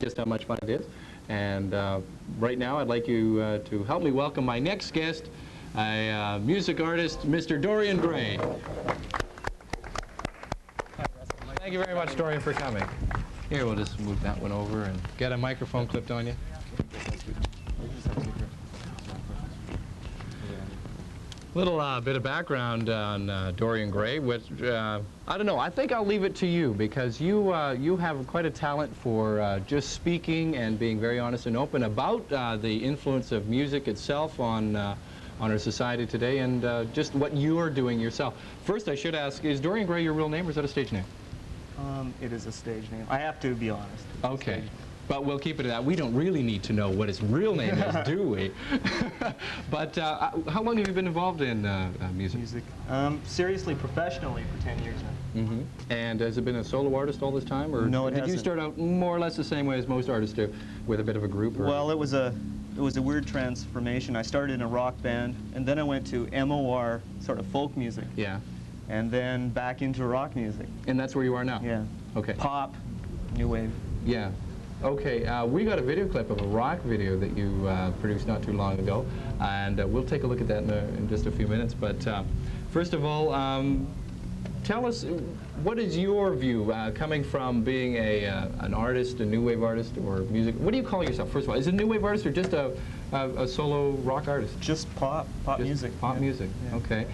Just how much fun it is. And right now I'd like you to help me welcome my next guest, a music artist, Mr. Dorian Gray. Thank you very much, Dorian, for coming. Here, we'll just move that one over and get a microphone clipped on you. Little bit of background on Dorian Gray, which, I don't know, I think I'll leave it to you because you have quite a talent for just speaking and being very honest and open about the influence of music itself on our society today and just what you are doing yourself. First, I should ask, is Dorian Gray your real name or is that a stage name? It is a stage name. I have to be honest. Okay. But we'll keep it at that. We don't really need to know what his real name is, do we? But how long have you been involved in music? Seriously, professionally, for 10 years now. Mm-hmm. And has it been a solo artist all this time? Or no, it hasn't. Did you start out more or less the same way as most artists do, with a bit of a group? Or? Well, it was a weird transformation. I started in a rock band, and then I went to MOR, sort of folk music. Yeah. And then back into rock music. And that's where you are now? Yeah. Okay. Pop, new wave. Yeah. Okay, we got a video clip of a rock video that you produced not too long ago, and we'll take a look at that in just a few minutes. But first of all, tell us, what is your view, coming from being an artist, a new wave artist, or music? What do you call yourself, first of all? Is it a new wave artist or just a solo rock artist? Just pop music. Pop music, yeah. Okay.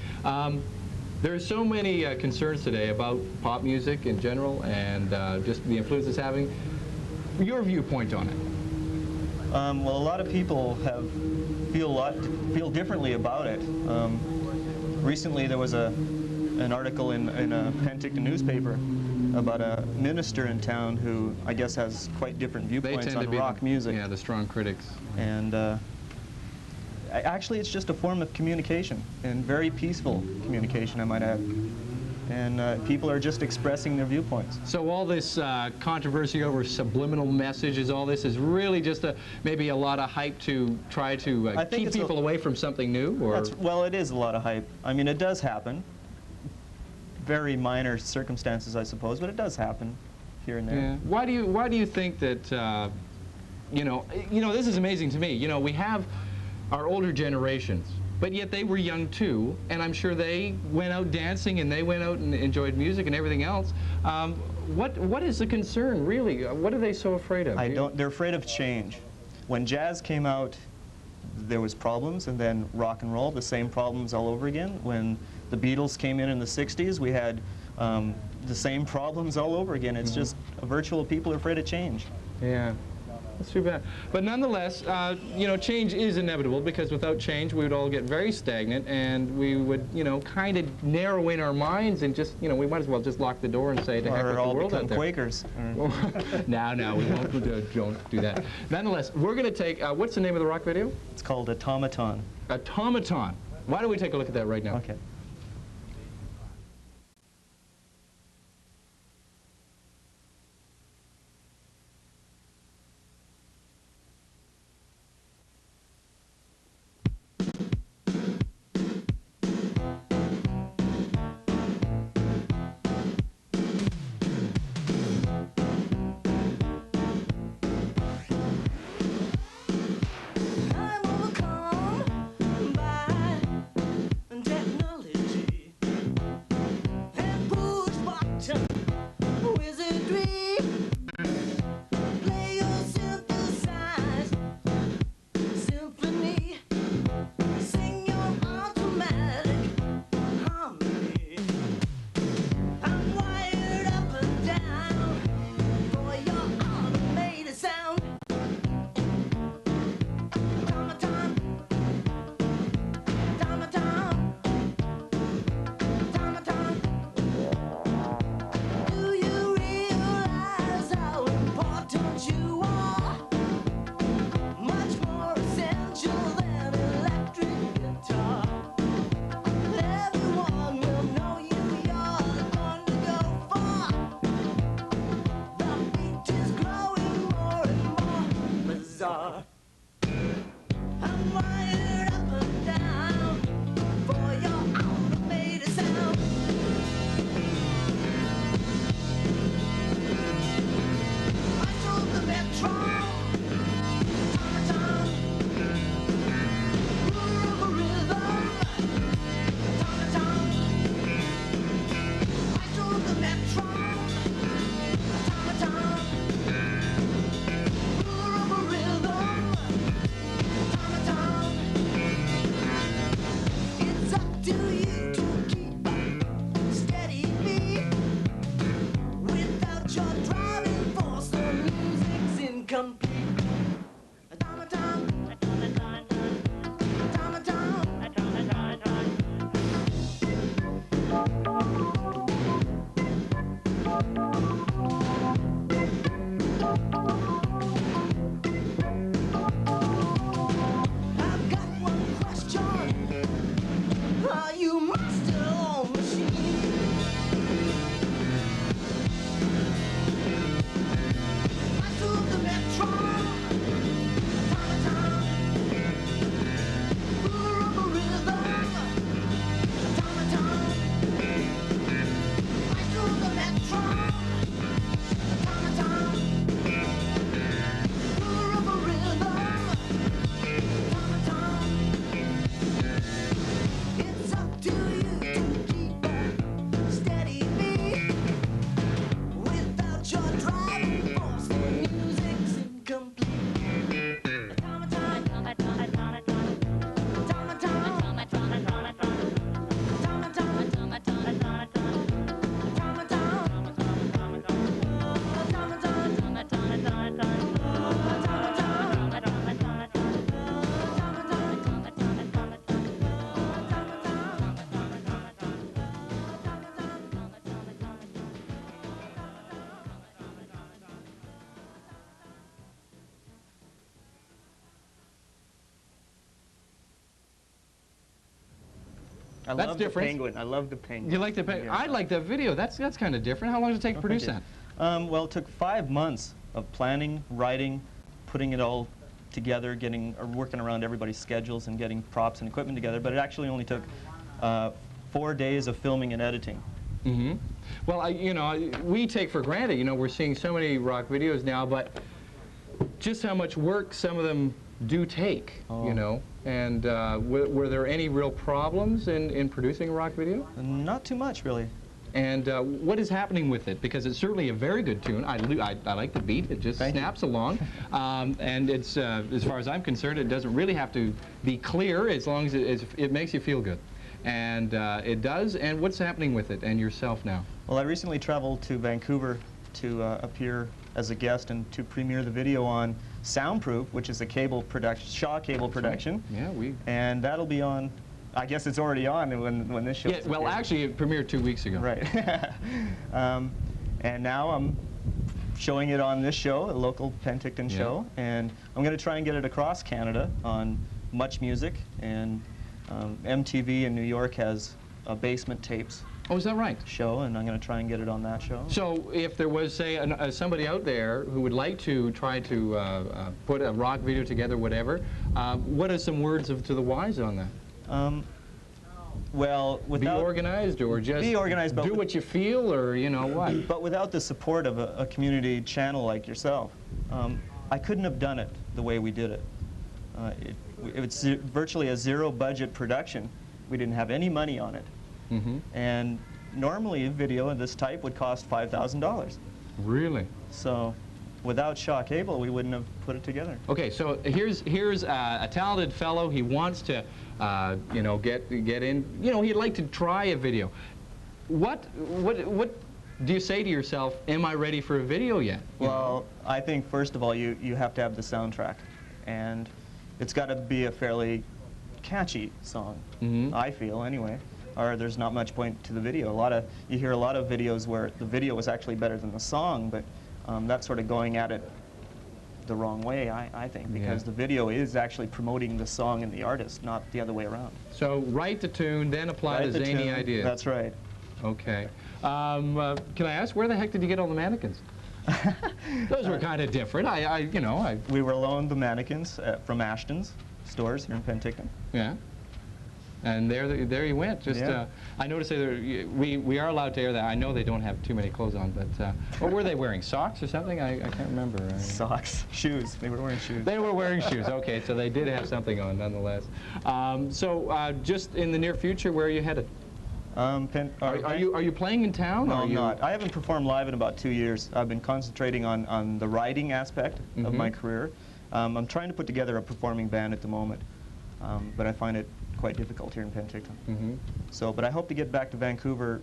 There are so many concerns today about pop music in general and just the influence it's having. Your viewpoint on it? Well, a lot of people feel differently about it. Recently, there was an article in a Penticton newspaper about a minister in town who I guess has quite different viewpoints on rock music. Yeah, the strong critics. And actually, it's just a form of communication, and very peaceful communication, I might add. And people are just expressing their viewpoints. So all this controversy over subliminal messages, all this is really just maybe a lot of hype to try to keep people away from something new? Or? Well, it is a lot of hype. I mean, it does happen. Very minor circumstances, I suppose, but it does happen here and there. Yeah. Why do you think that, you know, this is amazing to me. You know, we have our older generations, but yet they were young too, and I'm sure they went out dancing and they went out and enjoyed music and everything else. What is the concern, really? What are they so afraid of? They're afraid of change. When jazz came out, there was problems, and then rock and roll, the same problems all over again. When the Beatles came in the 60s, we had the same problems all over again. It's just a virtual people are afraid of change. Yeah. That's too bad. But nonetheless, you know, change is inevitable because without change we would all get very stagnant and we would, you know, kind of narrow in our minds and just, you know, we might as well just lock the door and say to heck with the world out there. Quakers. No, we won't don't do that. Nonetheless, we're going to take, what's the name of the rock video? It's called Automaton. Automaton. Why don't we take a look at that right now? Okay. I'm overcome by technology. I That's love different. the penguin. I love the penguin. You like the penguin? Yeah. I like that video. That's kind of different. How long did it take to produce that? Well, it took 5 months of planning, writing, putting it all together, working around everybody's schedules and getting props and equipment together, but it actually only took 4 days of filming and editing. Mm-hmm. Well, you know, we take for granted, you know, we're seeing so many rock videos now, but just how much work some of them do take, you know, and were there any real problems in producing a rock video? Not too much, really. And what is happening with it? Because it's certainly a very good tune. I like the beat. It just snaps along. And it's, as far as I'm concerned, it doesn't really have to be clear as long as it makes you feel good. And it does. And what's happening with it and yourself now? Well, I recently traveled to Vancouver to appear as a guest and to premiere the video on Soundproof, which is a cable production, Shaw cable production. Right. Yeah, and that'll be on. I guess it's already on when this show. Yeah, well, actually, it premiered 2 weeks ago. Right. And now I'm showing it on this show, a local Penticton show, and I'm going to try and get it across Canada on Much Music, and MTV in New York has a Basement Tapes. Oh, is that right? Show, and I'm going to try and get it on that show. So if there was, say, somebody out there who would like to try to put a rock video together, whatever, what are some words to the wise on that? Well, without... Be organized, or just be organized, but do what you feel, or you know what? But without the support of a community channel like yourself, I couldn't have done it the way we did it. It was virtually a zero-budget production. We didn't have any money on it. Mm-hmm. And normally a video of this type would cost $5,000. Really? So without Shaw Cable, we wouldn't have put it together. Okay, so here's a talented fellow. He wants to, you know, get in. You know, he'd like to try a video. What do you say to yourself? Am I ready for a video yet? Well, I think first of all, you have to have the soundtrack, and it's got to be a fairly catchy song. Mm-hmm. I feel anyway. Or there's not much point to the video. You hear a lot of videos where the video was actually better than the song, but that's sort of going at it the wrong way, I think, because the video is actually promoting the song and the artist, not the other way around. So write the tune, then apply the zany idea. That's right. Okay. Can I ask, where the heck did you get all the mannequins? Those were kind of different. We were loaned the mannequins from Ashton's stores here in Penticton. Yeah. And there you went. Just I noticed that we are allowed to air that. I know they don't have too many clothes on, but what were they wearing? Socks or something? I can't remember. Socks, shoes. They were wearing shoes. They were wearing shoes. Okay, so they did have something on, nonetheless. So just in the near future, where are you headed? Are you playing in town? No, I'm not. I haven't performed live in about 2 years. I've been concentrating on the writing aspect of my career. I'm trying to put together a performing band at the moment, but I find it quite difficult here in Penticton. Mm-hmm. So, but I hope to get back to Vancouver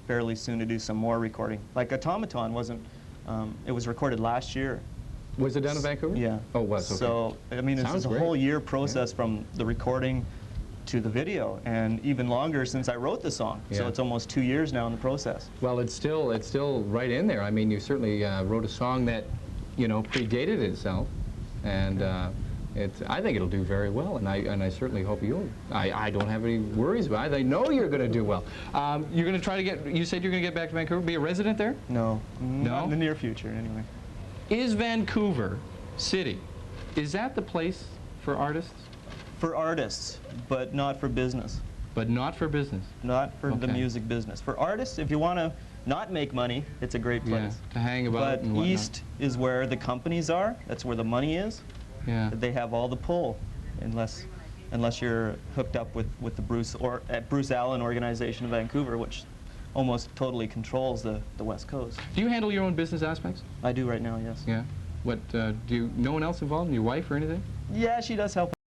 fairly soon to do some more recording. Like Automaton wasn't, it was recorded last year. Was it done in Vancouver? Yeah. Oh, it was, okay. So, I mean, it's a whole year process from the recording to the video, and even longer since I wrote the song. So it's almost 2 years now in the process. Well, it's still right in there. I mean, you certainly wrote a song that, you know, predated itself, and I think it'll do very well, and I certainly hope you'll. I don't have any worries about it. I know you're going to do well. You're going to try to get. You said you're going to get back to Vancouver, be a resident there? No, not in the near future, anyway. Is Vancouver City? Is that the place for artists? For artists, but not for business. But not for business. Not for the music business. For artists, if you want to not make money, it's a great place. Yeah, to hang about. But east is where the companies are. That's where the money is. Yeah. They have all the pull, unless you're hooked up with the Bruce Allen organization in Vancouver, which almost totally controls the West Coast. Do you handle your own business aspects? I do right now, yes. Yeah. What no one else involved? Your wife or anything? Yeah, she does help.